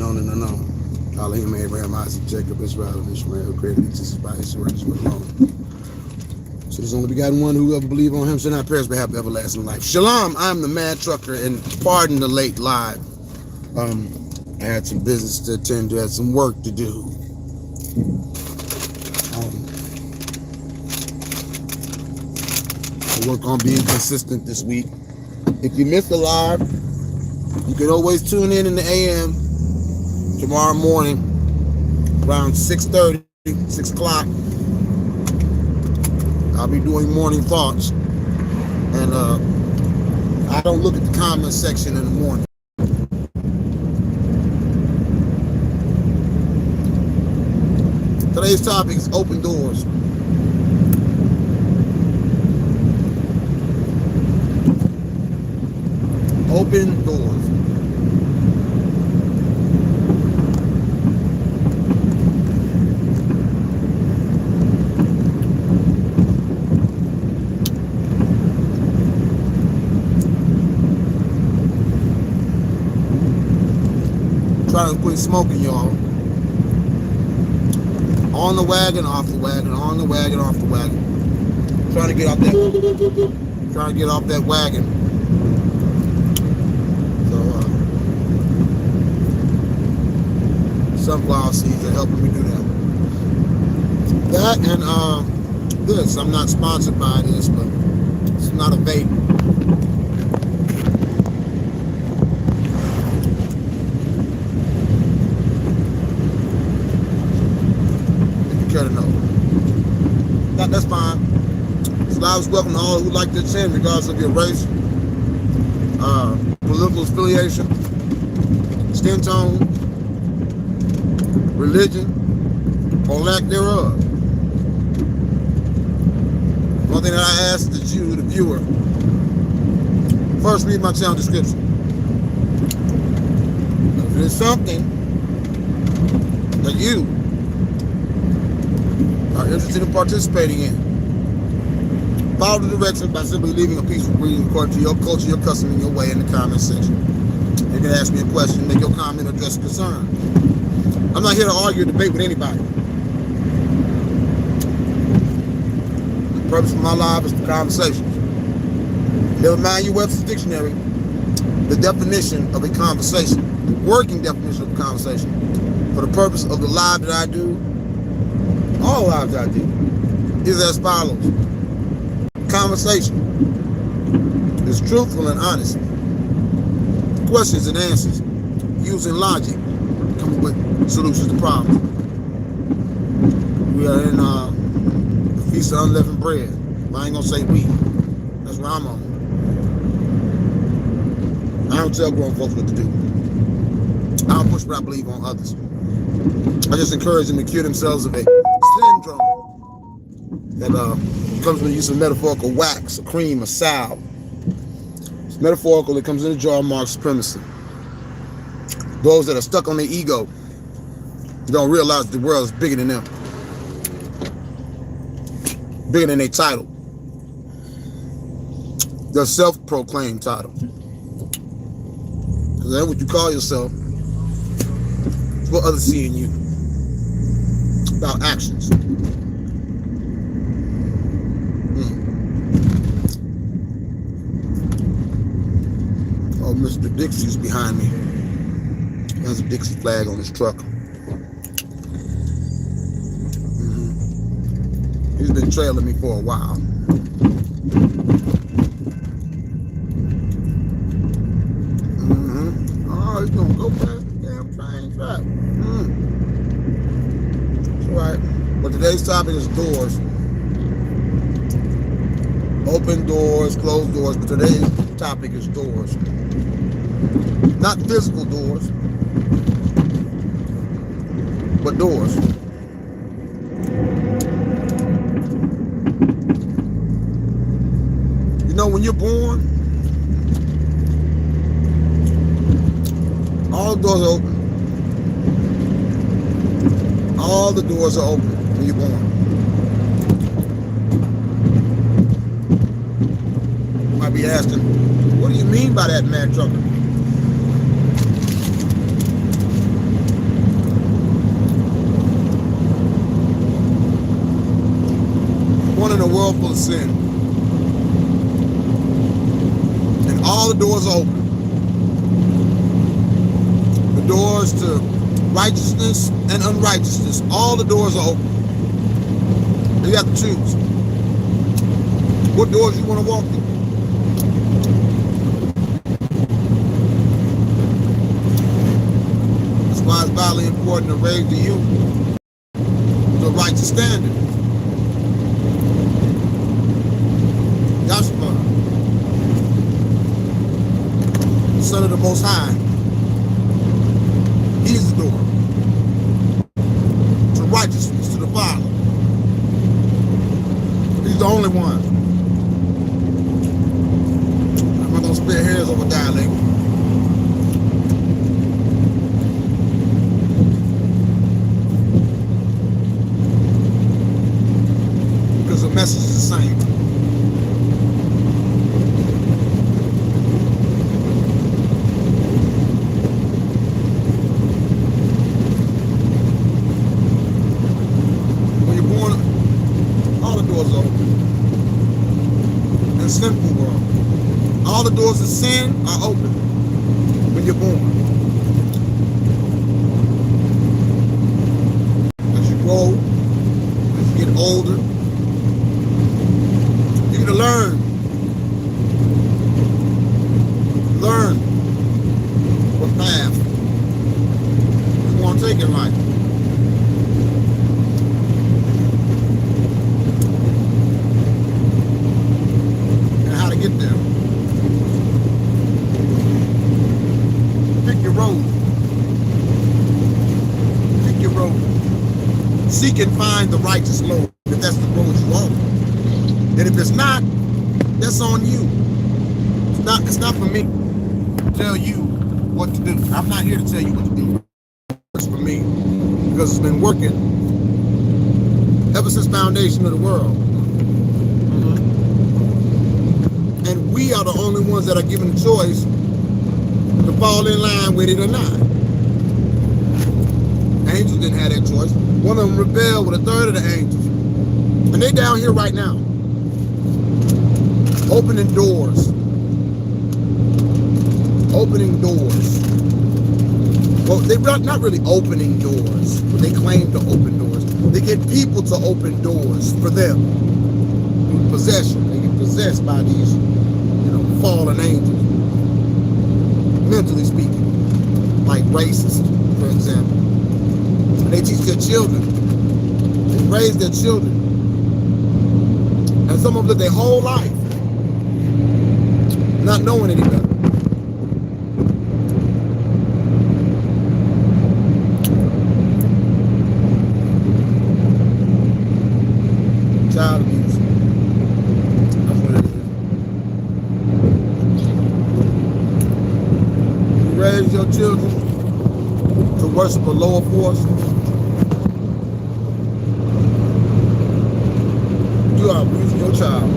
known and unknown. Elohim, Abraham, Isaac, Jacob, Israel, and Ishmael, who created existence by his word, his word alone. So there's only begotten one, whoever believe on him shall not perish but have everlasting life. Shalom, I'm the Mad Trucker, and pardon the late live. I had some business to attend to, had some work to do. I work on being consistent this week. If you missed the live, you can always tune in the AM tomorrow morning around 6:30, 6 o'clock. I'll be doing morning thoughts. And I don't look at the comment section in the morning. Today's topic is open doors. Open doors. Trying to quit smoking, y'all. On the wagon, off the wagon, on the wagon, off the wagon. Trying to get off that wagon. Sunflower seeds are helping me do that. That and this. I'm not sponsored by this, but it's not a vape. If you care to know. That's fine. So I was welcome to all who like to attend, regardless of your race, political affiliation, skin tone, religion, or lack thereof. One thing that I ask the Jew, the viewer, first read my channel description. If there's something that you are interested in participating in, follow the directions by simply leaving a peaceful greeting according to your culture, your custom, and your way in the comment section. You can ask me a question, make your comment, or address a concern. I'm not here to argue or debate with anybody. The purpose of my life is for conversations. Never mind your Webster's Dictionary, the definition of a conversation, the working definition of a conversation, for the purpose of the live that I do, all lives that I do, is as follows. Conversation is truthful and honest. Questions and answers, using logic, coming with solutions to problems. We are in the Feast of Unleavened Bread. I ain't gonna say we. That's where I'm on. I don't tell grown folks what to do. I don't push what I believe on others. I just encourage them to cure themselves of a syndrome that comes with the use of metaphorical wax, a cream, a salve. It's metaphorical. It comes in a jar of marks supremacy. Those that are stuck on their ego don't realize the world is bigger than them, bigger than their title, their self-proclaimed title. Because that's what you call yourself. It's what others see in you. It's about actions. Oh, Mr. Dixie's behind me. There's a Dixie flag on his truck. He's been trailing me for a while. Oh, he's gonna go past the damn train track. That's right. But today's topic is doors. Open doors, closed doors, but today's topic is doors. Not physical doors, but doors. You know, when you're born, all the doors are open. All the doors are open when you're born. You might be asking, what do you mean by that, Mad Trucker? world full of sin. And all the doors are open. The doors to righteousness and unrighteousness. All the doors are open. You have to choose what doors you want to walk through. That's why it's vitally important to raise the youth to a righteous standard. Yahshua, the Son of the Most High, He's the door to righteousness, to the Father. He's the only one. I'm not going to spare hairs over dialect. Because the message is the same. When you're born, all the doors are open. In a sinful world, all the doors of sin are open when you're born. As you grow, as you get older, you're going to learn what path you want to take in life. Get there. Pick your road. Pick your road. Seek and find the righteous Lord, if that's the road you want. And if it's not, that's on you. It's not for me to tell you what to do. I'm not here to tell you what to do. It's for me. Because it's been working ever since the foundation of the world. And we are the only ones that are given the choice to fall in line with it or not. Angels didn't have that choice. One of them rebelled with a third of the angels. And they down here right now. Opening doors. Opening doors. Well, they're not really opening doors, but they claim to open doors. They get people to open doors for them. Through possession. They get possessed by these fallen angels, mentally speaking, like racists, for example. They teach their children, they raise their children, and some of them live their whole life not knowing any better. Child abuse. That's what it is. Raise your children to worship a lower force, you are abusing your child.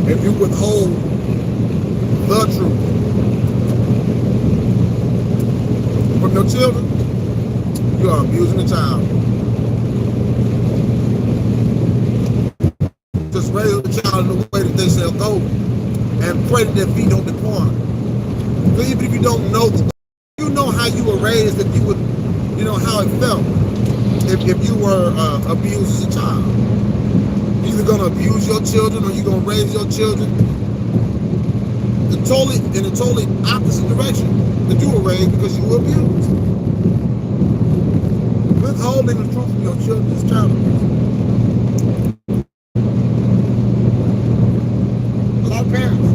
If you withhold the truth from your children, you are abusing the child. Just raise the child in the way that they shall go and pray that their feet don't depart. So even if you don't know the way, you know how you were raised, if you would, you know how it felt if you were abused as a child. You're either going to abuse your children or you're going to raise your children in a totally opposite direction that you were raised because you were abused. Withholding the truth from your children is child abuse. Parents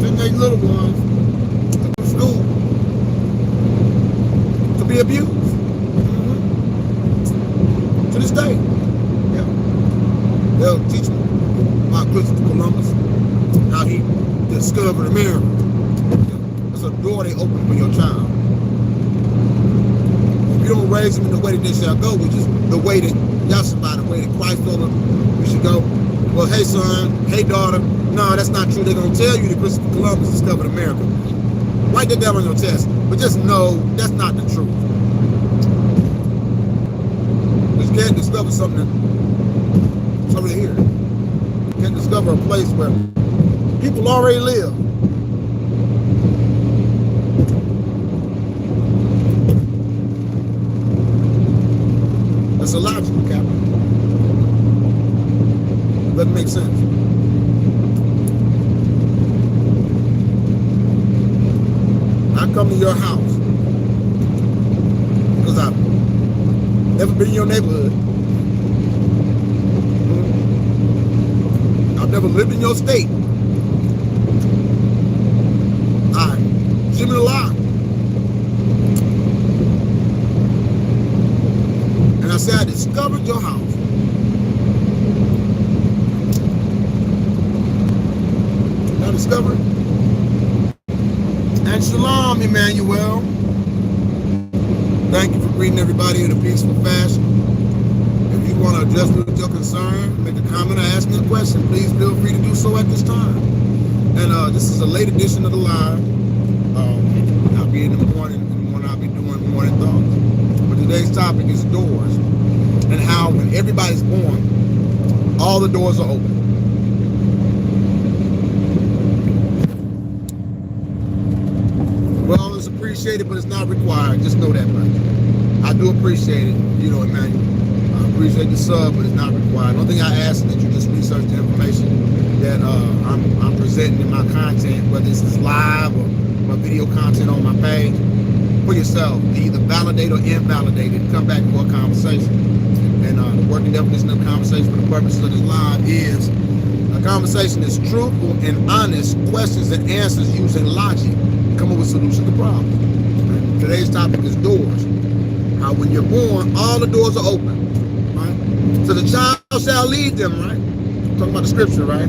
send their little ones to school to be abused. To this day. Yeah. They'll teach them about Christopher Columbus, how he discovered America. It's a door they open for your child. If you don't raise them in the way that they shall go, which is the way that Yahshua, the way that Christ told them we should go, well, hey son, hey daughter, no, that's not true. They're gonna tell you that Christopher Columbus discovered America. Write that down on your test, but just know that's not the truth. Because you can't discover something that's over here. You can't discover a place where people already live. That's illogical, Captain. Doesn't make sense. I come to your house because I've never been in your neighborhood. I've never lived in your state. Jimmy Locke. And I said, I discovered your house. I discovered. And shalom, Emmanuel. Thank you for greeting everybody in a peaceful fashion. If you want to address me with your concern, make a comment or ask me a question, please feel free to do so at this time. And this is a late edition of the live. I'll be in the morning. I'll be doing morning thoughts. But today's topic is doors, and how when everybody's born, all the doors are open. Well, it's appreciated, but it's not required. Just know that much. I do appreciate it, Emmanuel. I appreciate the sub, but it's not required. One thing I ask is that you just research the information that I'm presenting in my content, whether this is live or my video content on my page, for yourself. Either validate or invalidate it. Come back for a conversation. And the working definition of conversation for the purposes of this live is a conversation is truthful and honest questions and answers using logic. Come up with solutions to problems. Right? Today's topic is doors. How when you're born, all the doors are open. Right? So the child shall lead them, right? I'm talking about the scripture, right?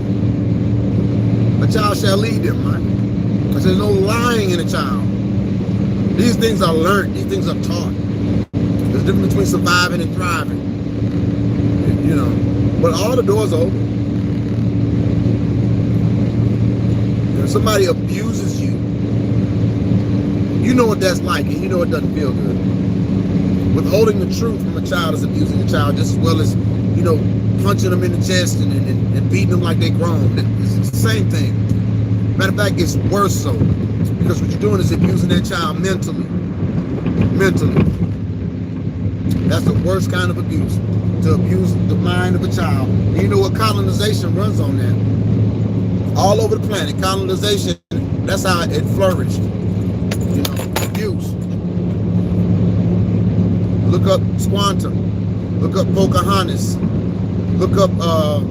A child shall lead them, right? Because there's no lying in a child. These things are learned. These things are taught. There's a difference between surviving and thriving. But all the doors are open. If somebody abuses you, you know what that's like, and you know it doesn't feel good. Withholding the truth from a child is abusing a child just as well as, punching them in the chest and beating them like they're grown. It's the same thing. Matter of fact, it's worse so. Because what you're doing is abusing that child mentally. Mentally. That's the worst kind of abuse. To abuse the mind of a child. And you know what colonization runs on that? All over the planet. Colonization, that's how it flourished. Abuse. Look up Squantum. Look up Pocahontas. Look up, oh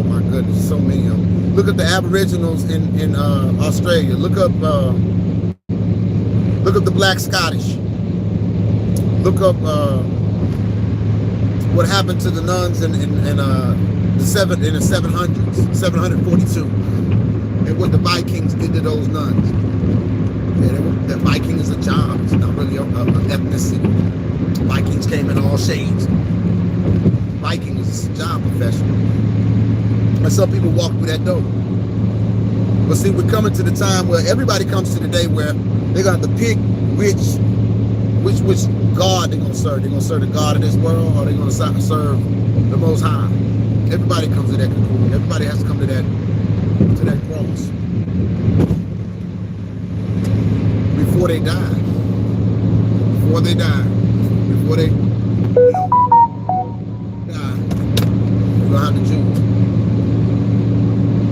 my goodness, so many of them. Look at the Aboriginals in Australia. Look up the Black Scottish. Look up what happened to the nuns in the 700s, 742, and what the Vikings did to those nuns. The Viking is a job. It's not really an ethnicity. Vikings came in all shades. Viking is a job profession. And some people walk through that door. But see, we're coming to the time where everybody comes to the day where they're going to have to pick which God they're going to serve. They're going to serve the God of this world, or they're going to serve the Most High. Everybody comes to that conclusion. Everybody has to come to that cross before they die. Before they die. Before they die. You're going to have to choose.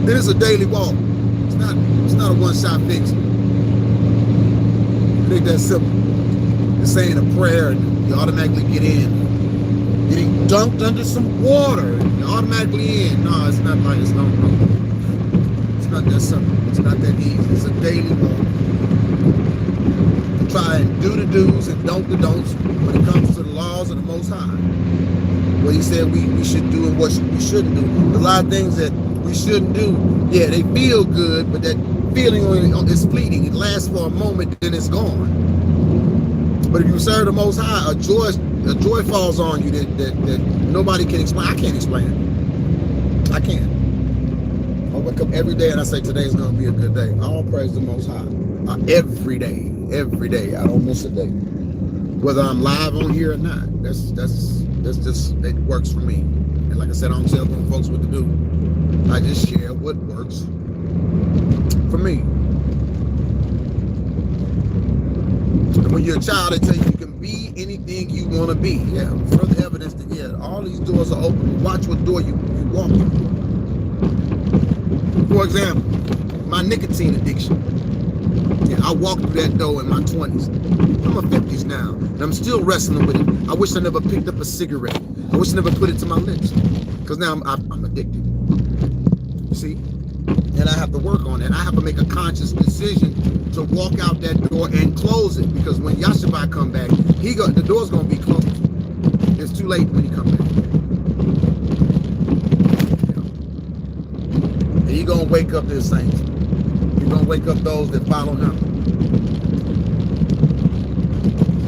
It is a daily walk. It's not a one-shot fix. It ain't that simple. It's saying a prayer and you automatically get in. Getting dunked under some water and you're automatically in. No, it's not like it's not that simple. It's not that easy. It's a daily walk. Try and do the do's and don't the don'ts when it comes to the laws of the Most High. What he said we should do and what we shouldn't do. There's a lot of things that we shouldn't do. Yeah, they feel good, but that feeling is fleeting. It lasts for a moment, then it's gone. But if you serve the Most High, a joy a joy falls on you that nobody can explain. I can't explain it. I can't. I wake up every day and I say today's gonna be a good day. All praise the Most High. Every day. I don't miss a day. Whether I'm live on here or not. That's just, it works for me. And like I said, I don't tell folks what to do. I just share what works for me. And when you're a child, they tell you can be anything you want to be. Yeah, further evidence that, yeah, all these doors are open. Watch what door you walk through. For example, my nicotine addiction. Yeah, I walked through that door in my 20s. I'm in my 50s now, and I'm still wrestling with it. I wish I never picked up a cigarette. I wish I never put it to my lips, because now I'm addicted. You see? And I have to work on it. I have to make a conscious decision to walk out that door and close it, because when Yashabai come back, the door's gonna be closed. It's too late when he come back. And he gonna wake up his saints. He's gonna wake up those that follow him.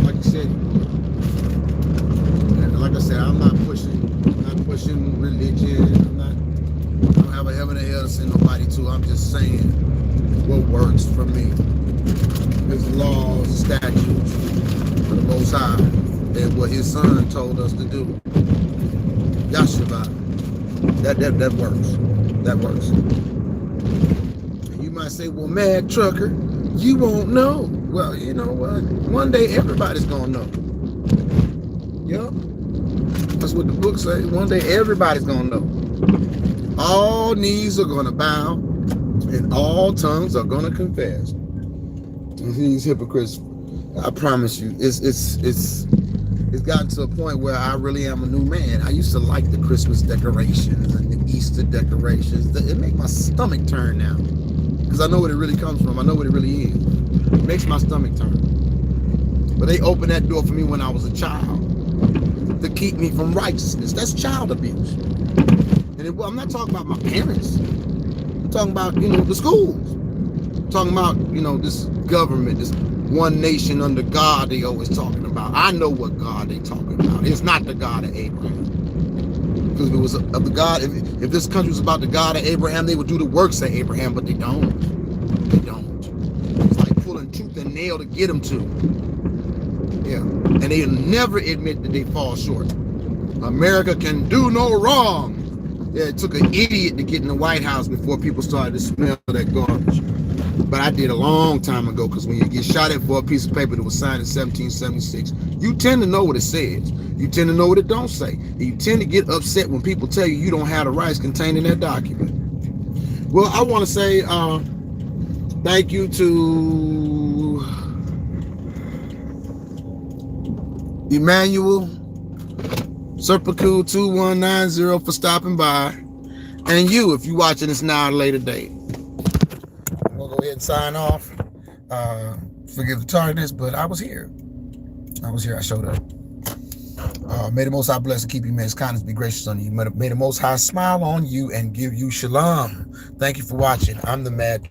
Like you said, like I said, I'm not pushing religion. I don't have a heaven or hell to send nobody to. I'm just saying what works for me. His laws, statutes for the Most High, and what His Son told us to do. Yashabai. That works. That works. You might say, well, Mad Trucker, you won't know. Well, you know what? One day everybody's gonna know. Yep. That's what the book says. One day everybody's gonna know. All knees are gonna bow and all tongues are gonna confess. And these hypocrites, I promise you, it's gotten to a point where I really am a new man. I used to like the Christmas decorations and the Easter decorations. It makes my stomach turn now, because I know what it really comes from. I know what it really is. It makes my stomach turn. But they opened that door for me when I was a child to keep me from righteousness. That's child abuse. And I'm not talking about my parents. I'm talking about, the schools. I'm talking about, this government, this one nation under God they always talking about. I know what God they talking about. It's not the God of Abraham. Because if it was of the God, if this country was about the God of Abraham, they would do the works of Abraham, but they don't. They don't. It's like pulling tooth and nail to get them to. Yeah. And they never admit that they fall short. America can do no wrong. Yeah, it took an idiot to get in the White House before people started to smell that garbage. But I did a long time ago, because when you get shot at for a piece of paper that was signed in 1776, you tend to know what it says. You tend to know what it don't say. And you tend to get upset when people tell you you don't have the rights contained in that document. Well, I want to say thank you to Emmanuel Serpico 2190 for stopping by, and you, if you're watching this now at a later date. We'll go ahead and sign off. Forgive the tardiness, but I was here. I showed up. May the Most High bless and keep you. May His kindness be gracious on you. May the Most High smile on you and give you shalom. Thank you for watching. I'm the Mad